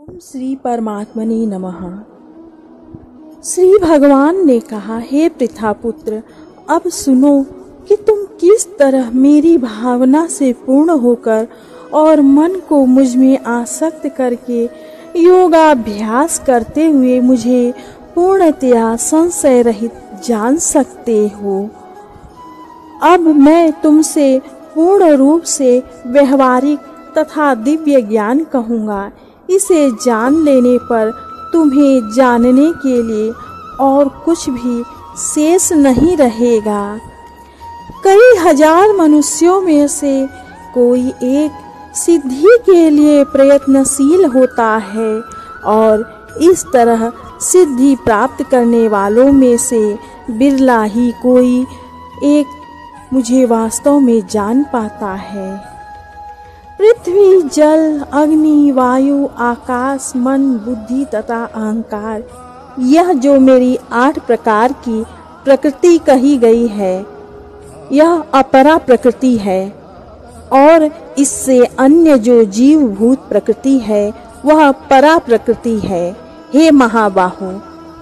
श्री परमात्मने नमः। श्री भगवान ने कहा, हे पृथापुत्र, अब सुनो कि तुम किस तरह मेरी भावना से पूर्ण होकर और मन को मुझ में आसक्त करके योगाभ्यास करते हुए मुझे पूर्णतया संशय रहित जान सकते हो। अब मैं तुमसे पूर्ण रूप से व्यवहारिक तथा दिव्य ज्ञान कहूँगा। इसे जान लेने पर तुम्हें जानने के लिए और कुछ भी शेष नहीं रहेगा। कई हजार मनुष्यों में से कोई एक सिद्धि के लिए प्रयत्नशील होता है और इस तरह सिद्धि प्राप्त करने वालों में से बिरला ही कोई एक मुझे वास्तव में जान पाता है। पृथ्वी, जल, अग्नि, वायु, आकाश, मन, बुद्धि तथा अहंकार, यह जो मेरी 8 प्रकार की प्रकृति कही गई है, यह अपरा प्रकृति है और इससे अन्य जो जीवभूत प्रकृति है वह परा प्रकृति है। हे महाबाहो,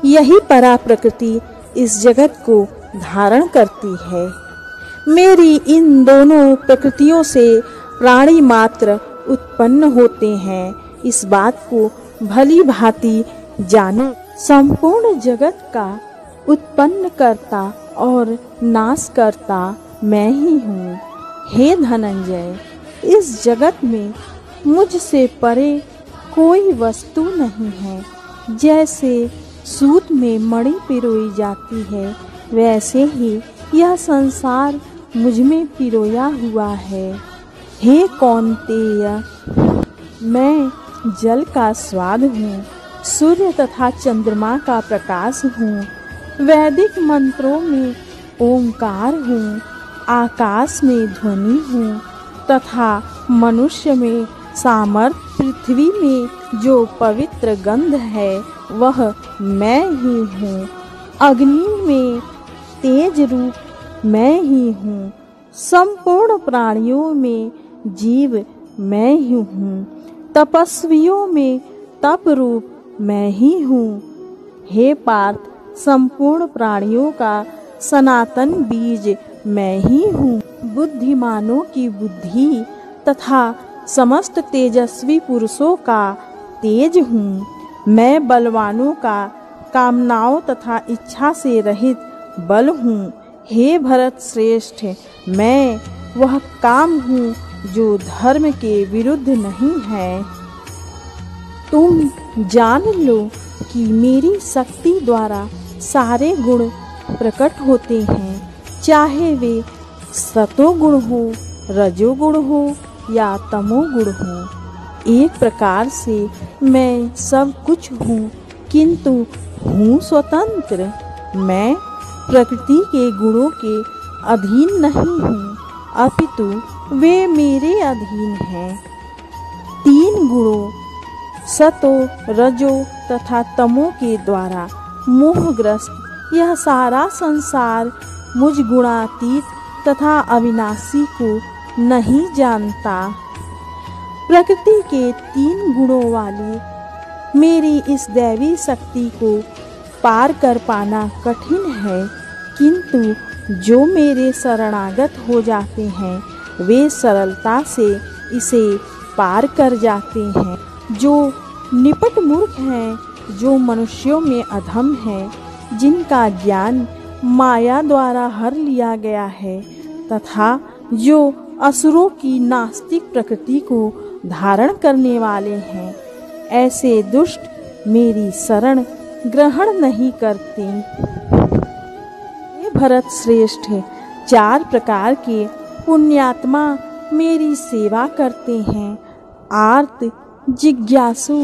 यही परा प्रकृति इस जगत को धारण करती है। मेरी इन दोनों प्रकृतियों से प्राणी मात्र उत्पन्न होते हैं, इस बात को भली भांति जानो। संपूर्ण जगत का उत्पन्न करता और नाश करता मैं ही हूँ। हे धनंजय, इस जगत में मुझसे परे कोई वस्तु नहीं है। जैसे सूत में मणि पिरोई जाती है, वैसे ही यह संसार मुझ में पिरोया हुआ है। हे कौन्तेय, मैं जल का स्वाद हूँ, सूर्य तथा चंद्रमा का प्रकाश हूँ, वैदिक मंत्रों में ओंकार हूँ, आकाश में ध्वनि हूँ तथा मनुष्य में सामर्थ्य, पृथ्वी में जो पवित्र गंध है वह मैं ही हूँ, अग्नि में तेज रूप मैं ही हूँ, संपूर्ण प्राणियों में जीव मैं ही हूँ, तपस्वियों में तप रूप मैं ही हूँ। हे पार्थ, संपूर्ण प्राणियों का सनातन बीज मैं ही हूँ, बुद्धिमानों की बुद्धि तथा समस्त तेजस्वी पुरुषों का तेज हूँ। मैं बलवानों का कामनाओं तथा इच्छा से रहित बल हूँ। हे भरत श्रेष्ठ, मैं वह काम हूँ जो धर्म के विरुद्ध नहीं है। तुम जान लो कि मेरी शक्ति द्वारा सारे गुण प्रकट होते हैं, चाहे वे सतोगुण हो, रजोगुण हो या तमोगुण हो। एक प्रकार से मैं सब कुछ हूँ, किंतु हूँ स्वतंत्र। मैं प्रकृति के गुणों के अधीन नहीं हूँ, अपितु वे मेरे अधीन हैं। 3 गुणों सतो, रजो तथा तमो के द्वारा मोहग्रस्त यह सारा संसार मुझ गुणातीत तथा अविनाशी को नहीं जानता। प्रकृति के 3 गुणों वाली मेरी इस दैवी शक्ति को पार कर पाना कठिन है, किंतु जो मेरे शरणागत हो जाते हैं वे सरलता से इसे पार कर जाते हैं। जो निपट मूर्ख हैं, जो मनुष्यों में अधम हैं, जिनका ज्ञान माया द्वारा हर लिया गया है तथा जो असुरों की नास्तिक प्रकृति को धारण करने वाले हैं, ऐसे दुष्ट मेरी शरण ग्रहण नहीं करते। हे भरत श्रेष्ठ, 4 प्रकार के पुण्यात्मा मेरी सेवा करते हैं, आर्त, जिज्ञासु,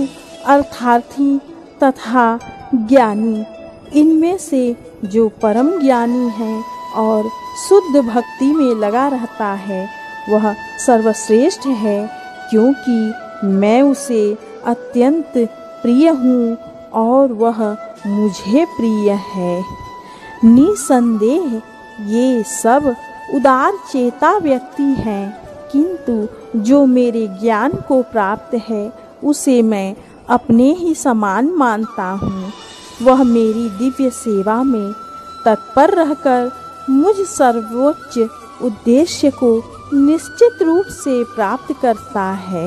अर्थार्थी तथा ज्ञानी। इनमें से जो परम ज्ञानी है और शुद्ध भक्ति में लगा रहता है वह सर्वश्रेष्ठ है, क्योंकि मैं उसे अत्यंत प्रिय हूँ और वह मुझे प्रिय है। निसंदेह ये सब उदार चेता व्यक्ति हैं, किंतु जो मेरे ज्ञान को प्राप्त है उसे मैं अपने ही समान मानता हूँ। वह मेरी दिव्य सेवा में तत्पर रहकर मुझ सर्वोच्च उद्देश्य को निश्चित रूप से प्राप्त करता है।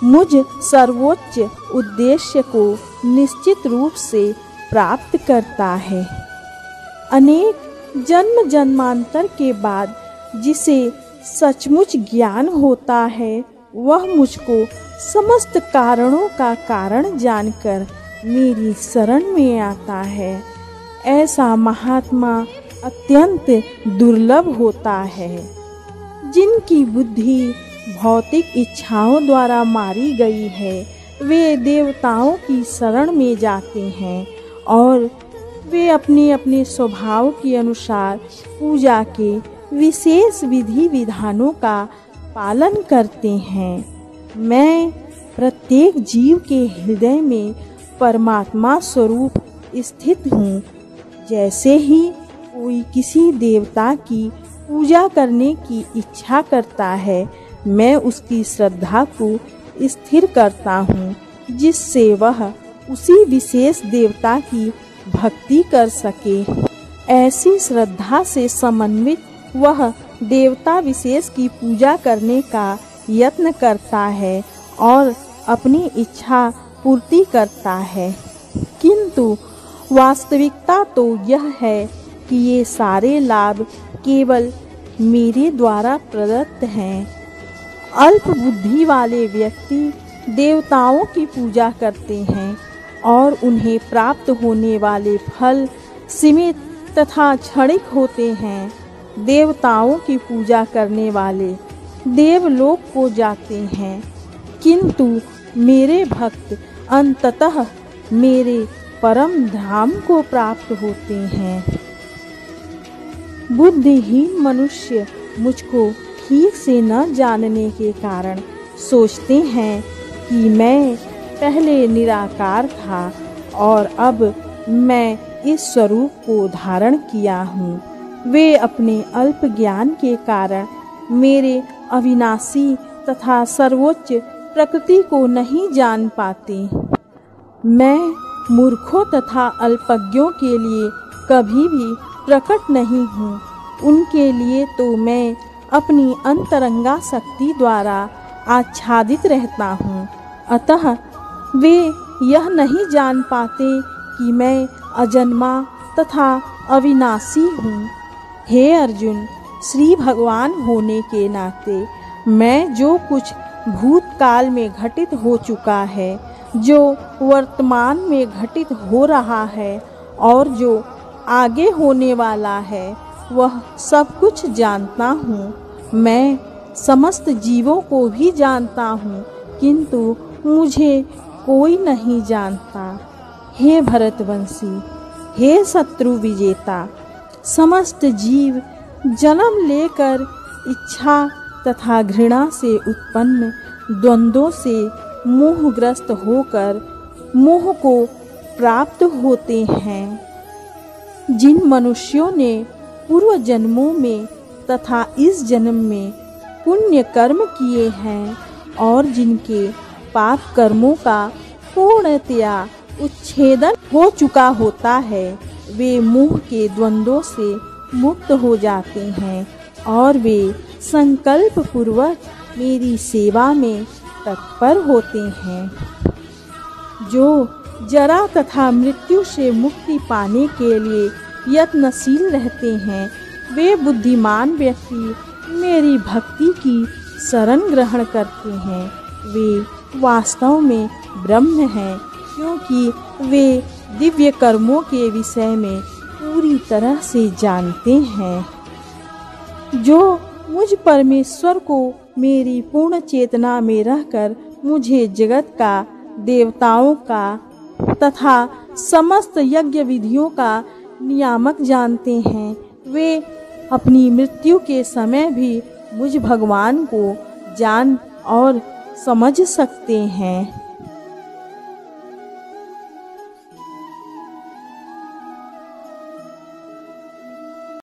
मुझ सर्वोच्च उद्देश्य को निश्चित रूप से प्राप्त करता है। अनेक जन्म जन्मांतर के बाद जिसे सचमुच ज्ञान होता है, वह मुझको समस्त कारणों का कारण जानकर मेरी शरण में आता है। ऐसा महात्मा अत्यंत दुर्लभ होता है। जिनकी बुद्धि भौतिक इच्छाओं द्वारा मारी गई है, वे देवताओं की शरण में जाते हैं और वे अपने अपने स्वभाव के अनुसार पूजा के विशेष विधि विधानों का पालन करते हैं। मैं प्रत्येक जीव के हृदय में परमात्मा स्वरूप स्थित हूँ। जैसे ही कोई किसी देवता की पूजा करने की इच्छा करता है, मैं उसकी श्रद्धा को स्थिर करता हूँ, जिससे वह उसी विशेष देवता की भक्ति कर सके। ऐसी श्रद्धा से समन्वित वह देवता विशेष की पूजा करने का यत्न करता है और अपनी इच्छा पूर्ति करता है। किंतु वास्तविकता तो यह है कि ये सारे लाभ केवल मेरे द्वारा प्रदत्त हैं। अल्प बुद्धि वाले व्यक्ति देवताओं की पूजा करते हैं और उन्हें प्राप्त होने वाले फल सीमित तथा क्षणिक होते हैं। देवताओं की पूजा करने वाले देवलोक को जाते हैं, किंतु मेरे भक्त अंततः मेरे परम धाम को प्राप्त होते हैं। बुद्धिहीन मनुष्य मुझको ठीक से न जानने के कारण सोचते हैं कि मैं पहले निराकार था और अब मैं इस स्वरूप को धारण किया हूँ। वे अपने अल्प ज्ञान के कारण मेरे अविनाशी तथा सर्वोच्च प्रकृति को नहीं जान पाते। मैं मूर्खों तथा अल्पज्ञों के लिए कभी भी प्रकट नहीं हूँ। उनके लिए तो मैं अपनी अंतरंगा शक्ति द्वारा आच्छादित रहता हूँ। अतः वे यह नहीं जान पाते कि मैं अजन्मा तथा अविनाशी हूँ। हे अर्जुन, श्री भगवान होने के नाते मैं जो कुछ भूतकाल में घटित हो चुका है, जो वर्तमान में घटित हो रहा है और जो आगे होने वाला है, वह सब कुछ जानता हूँ। मैं समस्त जीवों को भी जानता हूँ, किंतु मुझे कोई नहीं जानता। हे भरतवंशी, हे शत्रु विजेता, समस्त जीव जन्म लेकर इच्छा तथा घृणा से उत्पन्न द्वंद्वों से मोहग्रस्त होकर मोह को प्राप्त होते हैं। जिन मनुष्यों ने पूर्व जन्मों में तथा इस जन्म में पुण्य कर्म किए हैं और जिनके पाप कर्मों का पूर्णतया उच्छेदन हो चुका होता है, वे मोह के द्वंद्वों से मुक्त हो जाते हैं और वे संकल्प पूर्वक मेरी सेवा में तत्पर होते हैं। जो जरा तथा मृत्यु से मुक्ति पाने के लिए यत्नशील रहते हैं, वे बुद्धिमान व्यक्ति मेरी भक्ति की शरण ग्रहण करते हैं। वे वास्तव में ब्रह्म हैं, क्योंकि वे दिव्य कर्मों के विषय में पूरी तरह से जानते हैं। जो मुझ परमेश्वर को मेरी पूर्ण चेतना में रहकर मुझे जगत का, देवताओं का तथा समस्त यज्ञ विधियों का नियामक जानते हैं, वे अपनी मृत्यु के समय भी मुझ भगवान को जान और समझ सकते हैं।